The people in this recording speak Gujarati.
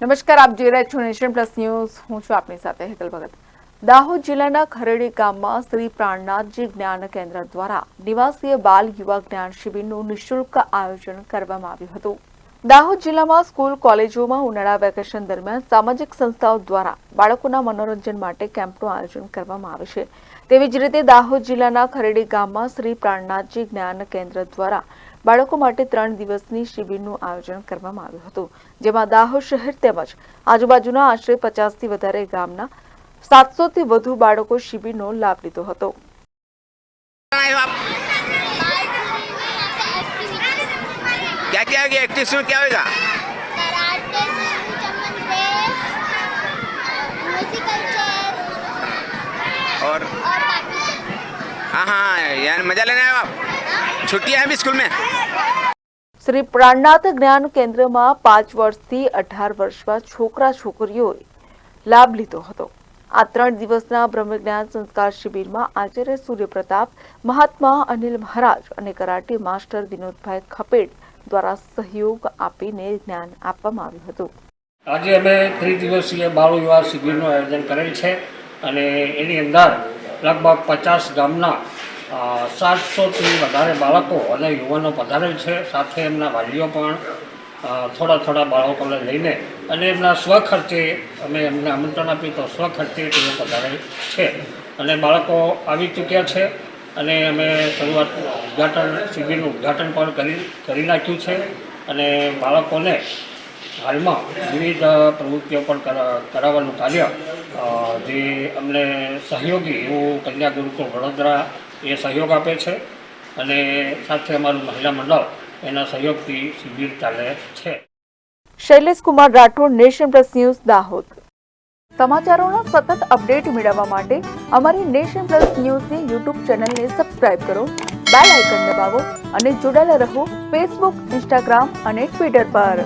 નમસ્કાર, આપ જોઈ રહ્યા છો નેશન પ્લસ ન્યૂઝ. હું છું આપની સાથે હેતલ ભગત. દાહોદ જિલ્લાના ખરેડી ગામમાં શ્રી પ્રાણનાથજી જ્ઞાન કેન્દ્ર દ્વારા નિવાસીય બાલ યુવા જ્ઞાન શિબિરનું નિઃશુલ્ક આયોજન કરવામાં આવ્યું હતું. દાહોદ જિલ્લામાં સ્કૂલ કોલેજોમાં ઉનાળા વેકેશન દરમિયાન સામાજિક સંસ્થાઓ દ્વારા બાળકોના મનોરંજન માટે કેમ્પનું આયોજન કરવામાં આવે છે. તેવી જ રીતે દાહોદ જિલ્લાના ખરેડી ગામમાં શ્રી પ્રાણનાથજી જ્ઞાન કેન્દ્ર દ્વારા બાળકો માટે 3 દિવસની શિબિરનું આયોજન કરવામાં આવ્યું હતું, જેમાં દાહોદ શહેર તેમજ આજુબાજુના આશરે 50થી વધારે ગામના 700થી વધુ બાળકો શિબિરનો લાભ લીધો હતો. क्या क्या होगा एक्टिविटी में क्या होगा? कराटे, चमन रेस, म्यूजिकल चेयर और बाकी सब। हाँ हाँ यार मजा लेने आए हो आप? छुट्टियां हैं भी स्कूल में? શ્રી પ્રાણનાથ જ્ઞાન કેન્દ્રમાં 5 વર્ષથી 18 વર્ષમાં છોકરા છોકરીઓએ લાભ લીધો હતો. આ 3 દિવસના બ્રહ્મજ્ઞાન સંસ્કાર શિબિરમાં આચાર્ય સૂર્યપ્રતાપ, મહાત્મા અનિલ મહારાજ અને કરાટે માસ્ટર વિનોદભાઈ ખપેડ દ્વારા સહયોગ આપીને જ્ઞાન આપવામાં આવ્યું હતું. આજે અમે 3 દિવસીય બાળ યુવા શિબિરનું આયોજન કરેલ છે અને એની અંદર લગભગ 50 ગામના 700થી વધારે બાળકો અને યુવાનો પધારેલ છે. સાથે એમના વાલીઓ પણ થોડા બાળકોને લઈને અને એમના સ્વખર્ચે અમે એમને આમંત્રણ આપ્યું તો સ્વખર્ચે તેઓ પધારેલ છે અને બાળકો આવી ચૂક્યા છે અને અમે શરૂઆત શિબિરનું ઉદ્ઘાટન પણ કરી નાખ્યું છે અને બાળકોને હાલમાં વિવિધ પ્રવૃત્તિઓ પણ કરાવવાનું કાર્ય જે અમને સહયોગી એવું કન્યા ગુરુકુળ વડોદરા એ સહયોગ આપે છે અને સાથે અમારું મહિલા મંડળ એના સહયોગથી શિબિર ચાલે છે. Shailesh Kumar Rathod, Nation Plus News, Dahod. સમાચારોના સતત અપડેટ મેળવવા માટે અમારી નેશન પ્લસ ન્યૂઝની યુટ્યુબ ચેનલને સબસ્ક્રાઇબ કરો, બેલ આઇકન દબાવો અને જોડાયેલા રહો ફેસબુક, ઇન્સ્ટાગ્રામ અને ટ્વિટર પર.